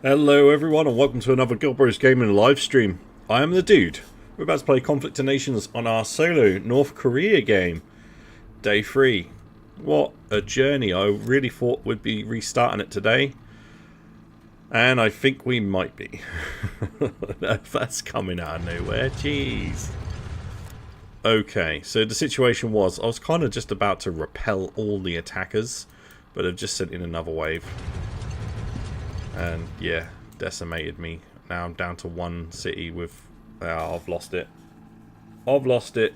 Hello everyone and welcome to another GilBroz gaming live stream. I am the dude. We're about to play Conflict of Nations on our solo North Korea game. Day 3. What a journey. I really thought we'd be restarting it today. And I think we might be. That's coming out of nowhere. Jeez. Okay, so the situation was I was kind of just about to repel all the attackers, but I've just sent in another wave. And yeah, decimated me. Now I'm down to one city with... I've lost it. I've lost it.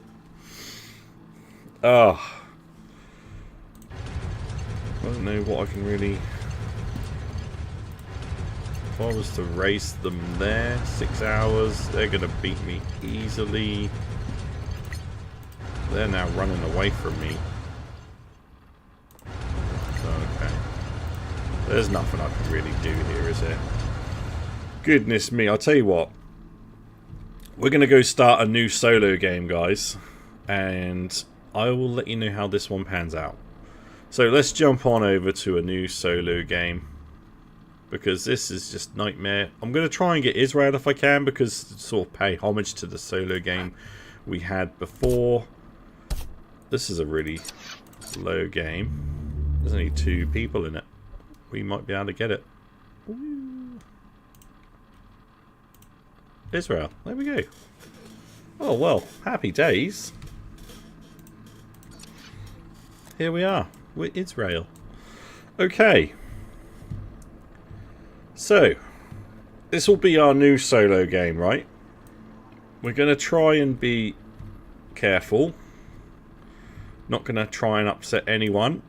I don't know what I can really... If I was to race them there, 6 hours, they're going to beat me easily. They're now running away from me. Okay. There's nothing I can really do here, is there? Goodness me, I'll tell you what. We're going to go start a new solo game, guys. And I will let you know how this one pans out. So let's jump on over to a new solo game. Because this is just nightmare. I'm going to try and get Israel if I can, because to sort of pay homage to the solo game we had before. This is a really low game. There's only 2 people in it. We might be able to get it. Ooh. Israel. There we go. Oh, well. Happy days. Here we are. We're Israel. Okay. So, this will be our new solo game, right? We're going to try and be careful. Not going to try and upset anyone.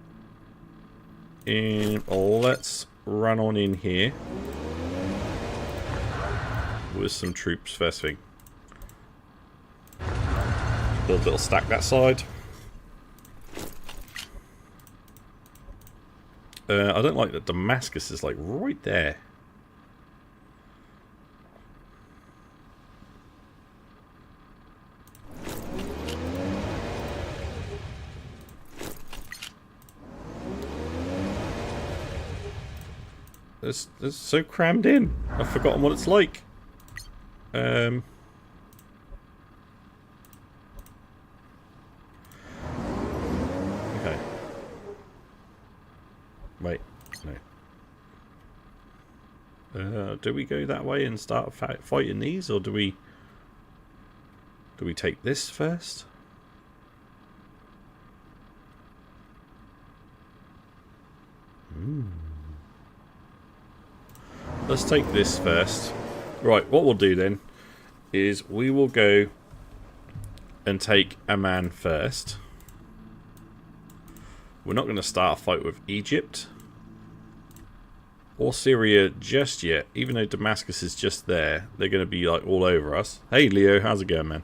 And let's run on in here with some troops first thing. Build a little stack that side. I don't like that Damascus is like right there. It's so crammed in. I've forgotten what it's like. Okay. Wait. No. Do we go that way and start fighting these, or do we take this first? Let's take this first. Right, what we'll do then is we will go and take Amman first. We're not going to start a fight with Egypt or Syria just yet, even though Damascus is just there. They're going to be like all over us. Hey Leo, how's it going, man?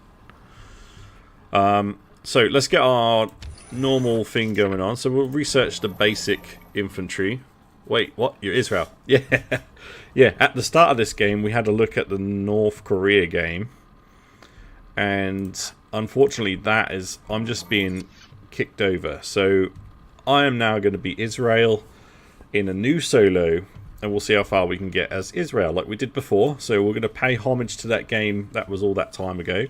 So let's get our normal thing going on. So we'll research the basic infantry. Wait, what? You're Israel. Yeah. Yeah, at the start of this game, we had a look at the North Korea game. And unfortunately, I'm just being kicked over. So I am now going to be Israel in a new solo. And we'll see how far we can get as Israel, like we did before. So we're going to pay homage to that game that was all that time ago.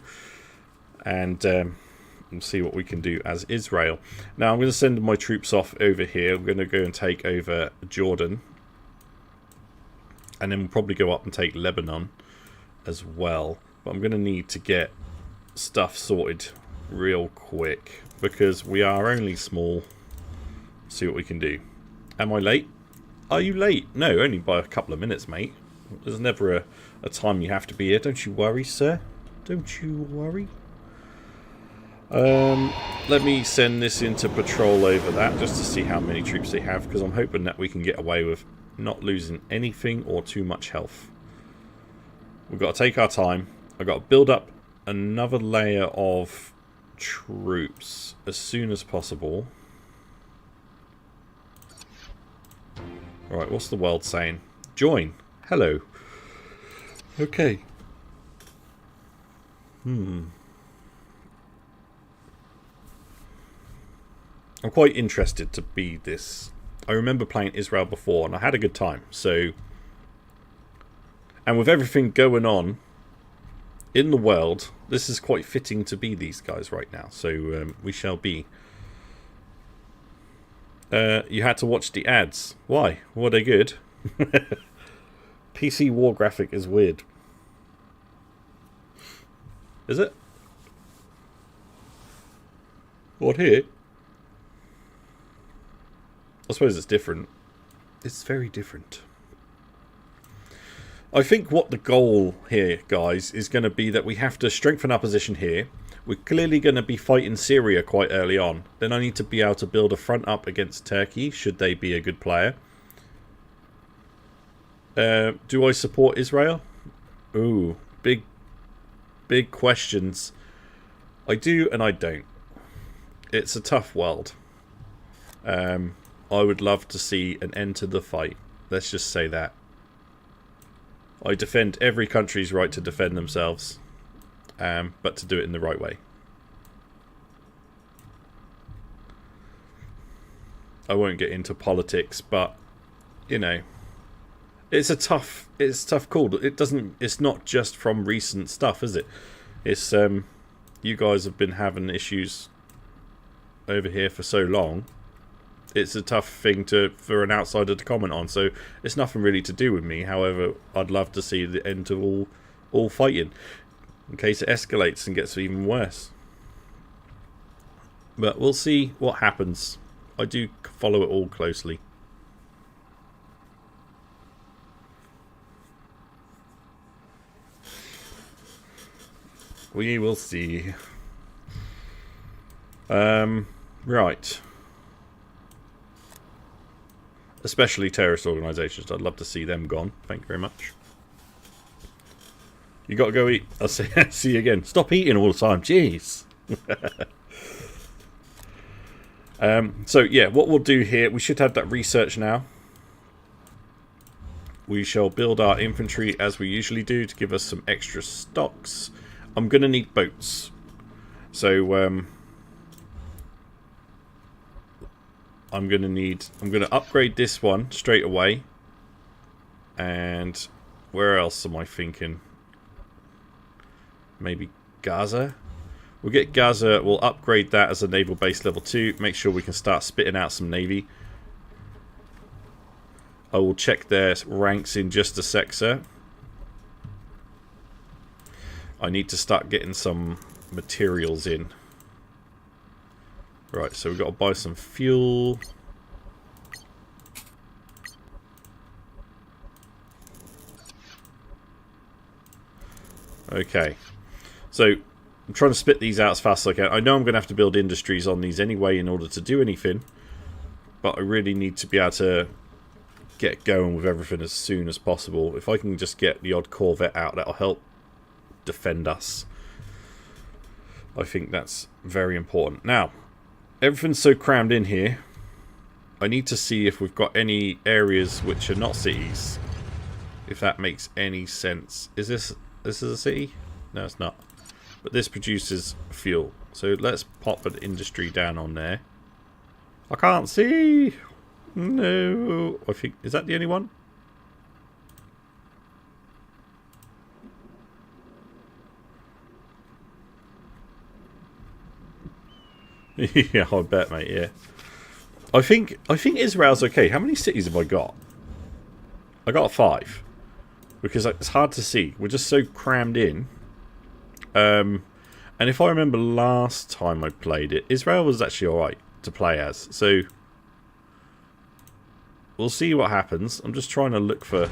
And we'll see what we can do as Israel. Now, I'm going to send my troops off over here. I'm going to go and take over Jordan. And then we'll probably go up and take Lebanon as well. But I'm going to need to get stuff sorted real quick, because we are only small. See what we can do. Am I late? Are you late? No, only by a couple of minutes, mate. There's never a time you have to be here. Don't you worry, sir. Don't you worry. Let me send this into patrol over that, just to see how many troops they have, because I'm hoping that we can get away with not losing anything or too much health. We've got to take our time. I've got to build up another layer of troops as soon as possible. Alright, what's the world saying? Join. Hello. Okay. I'm quite interested to be this. I remember playing Israel before and I had a good time, so And with everything going on in the world, this is quite fitting to be these guys right now. So we shall be. You had to watch the ads. Why? Were they good? PC war graphic is weird. Is it? What here? I suppose it's different. It's very different. I think what the goal here, guys, is going to be that we have to strengthen our position here. We're clearly going to be fighting Syria quite early on. Then I need to be able to build a front up against Turkey, should they be a good player. Do I support Israel? Ooh, big questions. I do and I don't. It's a tough world. I would love to see an end to the fight. Let's just say that. I defend every country's right to defend themselves, but to do it in the right way. I won't get into politics, but you know, it's a tough call. It's not just from recent stuff, is it? It's you guys have been having issues over here for so long. It's a tough thing for an outsider to comment on, so it's nothing really to do with me. However, I'd love to see the end to all fighting, in case it escalates and gets even worse. But we'll see what happens. I do follow it all closely. We will see. Right. Especially terrorist organisations. I'd love to see them gone. Thank you very much. You got to go eat. I'll see you again. Stop eating all the time. Jeez. So, yeah, what we'll do here, we should have that research now. We shall build our infantry as we usually do to give us some extra stocks. I'm going to need boats. So, I'm going to upgrade this one straight away. And where else am I thinking? Maybe Gaza? We'll get Gaza, we'll upgrade that as a naval base level 2. Make sure we can start spitting out some navy. I will check their ranks in just a sec, sir. I need to start getting some materials in. Right, so we've got to buy some fuel. Okay. So, I'm trying to spit these out as fast as I can. I know I'm going to have to build industries on these anyway in order to do anything. But I really need to be able to get going with everything as soon as possible. If I can just get the odd Corvette out, that'll help defend us. I think that's very important. Now, everything's so crammed in here. I need to see if we've got any areas which are not cities. If that makes any sense. Is this a city? No, it's not. But this produces fuel. So let's pop an industry down on there. I can't see. No. I think, is that the only one? Yeah, I bet, mate, yeah. I think Israel's okay. How many cities have I got? I got 5. Because it's hard to see. We're just so crammed in. And if I remember last time I played it, Israel was actually alright to play as. So, we'll see what happens. I'm just trying to look for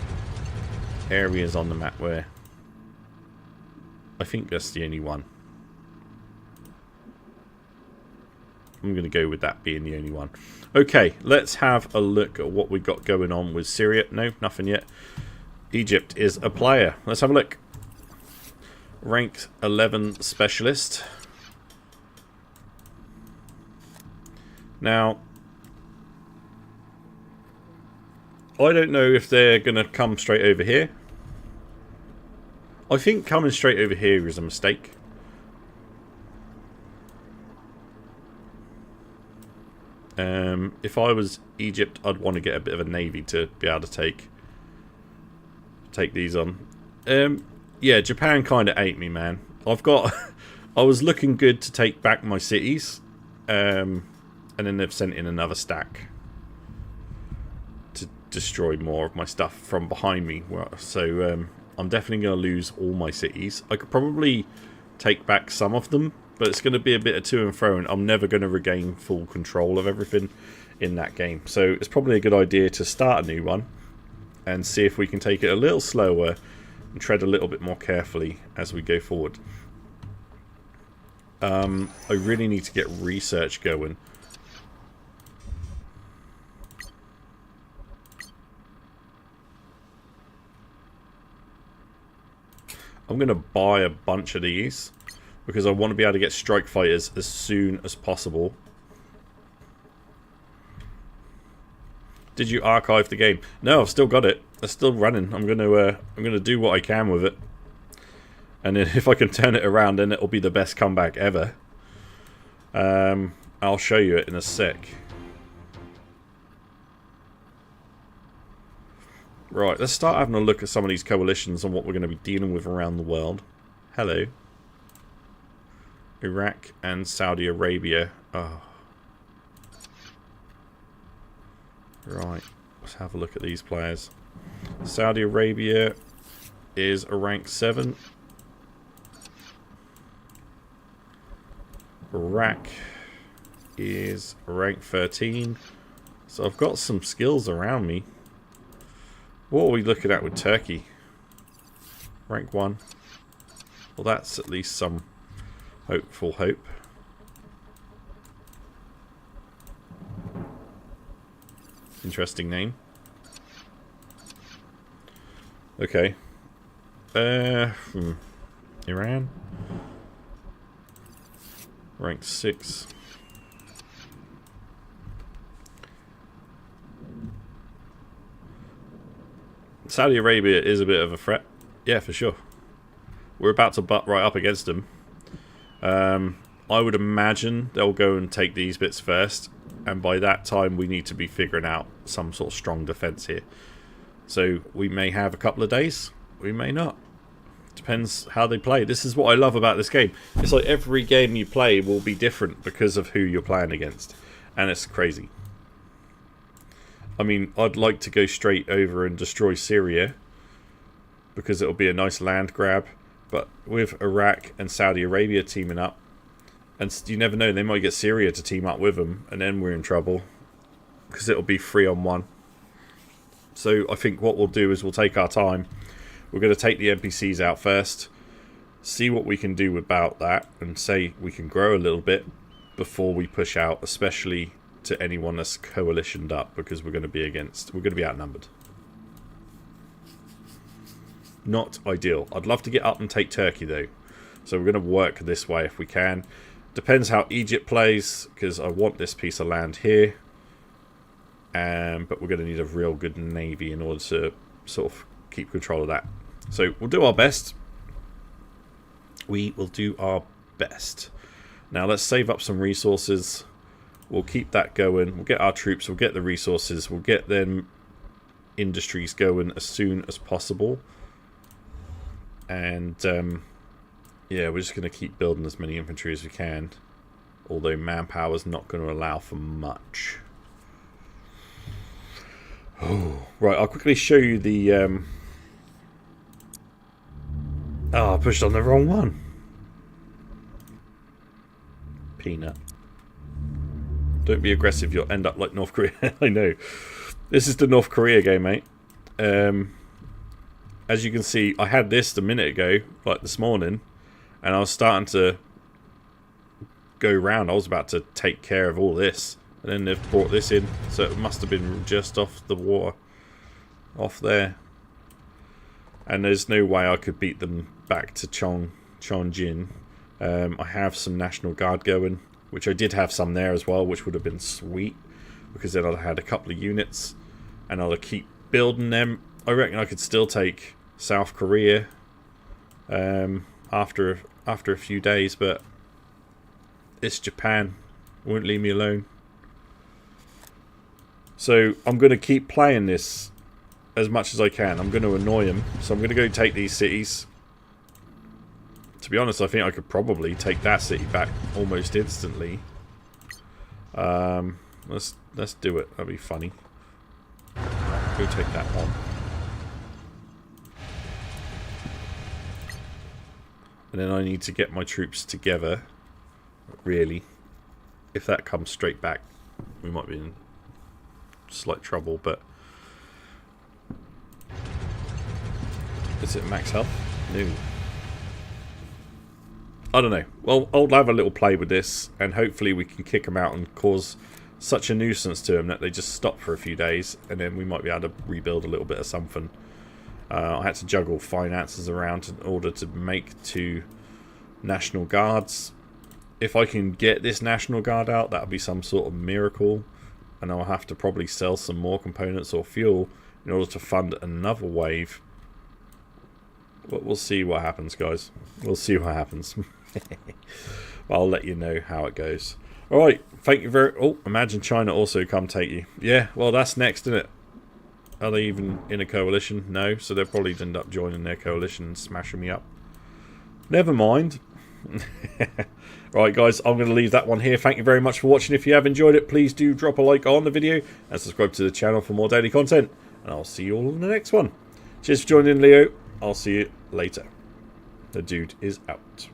areas on the map where I think that's the only one. I'm going to go with that being the only one. Okay, let's have a look at what we've got going on with Syria. No, nothing yet. Egypt is a player. Let's have a look. Rank 11 specialist. Now, I don't know if they're going to come straight over here. I think coming straight over here is a mistake. If I was Egypt, I'd want to get a bit of a navy to be able to take these on. Yeah, Japan kind of ate me, man. I've got... I was looking good to take back my cities. And then they've sent in another stack to destroy more of my stuff from behind me. So I'm definitely going to lose all my cities. I could probably take back some of them, but it's going to be a bit of to and fro, and I'm never going to regain full control of everything in that game. So it's probably a good idea to start a new one and see if we can take it a little slower and tread a little bit more carefully as we go forward. I really need to get research going. I'm going to buy a bunch of these because I want to be able to get strike fighters as soon as possible. Did you archive the game? No, I've still got it. It's still running. I'm going to do what I can with it. And then if I can turn it around, then it'll be the best comeback ever. I'll show you it in a sec. Right, let's start having a look at some of these coalitions and what we're going to be dealing with around the world. Hello. Iraq and Saudi Arabia. Oh. Right, let's have a look at these players. Saudi Arabia is a rank 7. Iraq is rank 13. So I've got some skills around me. What are we looking at with Turkey? Rank 1. Well, that's at least some hopeful hope. Interesting name. Okay. Iran. Rank 6. Saudi Arabia is a bit of a threat. Yeah, for sure. We're about to butt right up against them. I would imagine they'll go and take these bits first. And by that time, we need to be figuring out some sort of strong defense here. So we may have a couple of days. We may not. Depends how they play. This is what I love about this game. It's like every game you play will be different because of who you're playing against. And it's crazy. I mean, I'd like to go straight over and destroy Syria because it'll be a nice land grab. But with Iraq and Saudi Arabia teaming up, and you never know, they might get Syria to team up with them, and then we're in trouble because it'll be 3-on-1. So I think what we'll do is we'll take our time. We're going to take the NPCs out first, see what we can do about that, and say we can grow a little bit before we push out, especially to anyone that's coalitioned up, because we're going to be outnumbered. Not ideal. I'd love to get up and take Turkey though, so we're going to work this way if we can. Depends how Egypt plays, because I want this piece of land here, but we're going to need a real good navy in order to sort of keep control of that. So we'll do our best. We will do our best. Now let's save up some resources. We'll keep that going. We'll get our troops. We'll get the resources. We'll get them industries going as soon as possible. And yeah, we're just going to keep building as many infantry as we can. Although manpower is not going to allow for much. Oh, right, I'll quickly show you the... Oh, I pushed on the wrong one. Peanut. Don't be aggressive, you'll end up like North Korea. I know. This is the North Korea game, mate. As you can see, I had this a minute ago, like this morning, and I was starting to go round. I was about to take care of all this, and then they've brought this in, so it must have been just off the water, off there. And there's no way I could beat them back to Chongjin. I have some National Guard going, which I did have some there as well, which would have been sweet, because then I'd have had a couple of units, and I'll keep building them. I reckon I could still take South Korea after a few days, but it's Japan. Won't leave me alone. So I'm going to keep playing this as much as I can. I'm going to annoy him, so I'm going to go take these cities. To be honest, I think I could probably take that city back almost instantly. Let's do it. That'd be funny. Go take that one. And then I need to get my troops together. Really, if that comes straight back, we might be in slight trouble. But is it max health? No. I don't know. Well, I'll have a little play with this, and hopefully we can kick them out and cause such a nuisance to them that they just stop for a few days, and then we might be able to rebuild a little bit of something. I had to juggle finances around in order to make 2 National Guards. If I can get this National Guard out, that'll be some sort of miracle, and I'll have to probably sell some more components or fuel in order to fund another wave. But we'll see what happens, guys. We'll see what happens. Well, I'll let you know how it goes. Alright, thank you very... Oh, imagine China also come take you. Yeah, well, that's next, isn't it? Are they even in a coalition? No, so they'll probably end up joining their coalition and smashing me up. Never mind. Right, guys, I'm going to leave that one here. Thank you very much for watching. If you have enjoyed it, please do drop a like on the video and subscribe to the channel for more daily content. And I'll see you all in the next one. Cheers for joining, Leo. I'll see you later. The dude is out.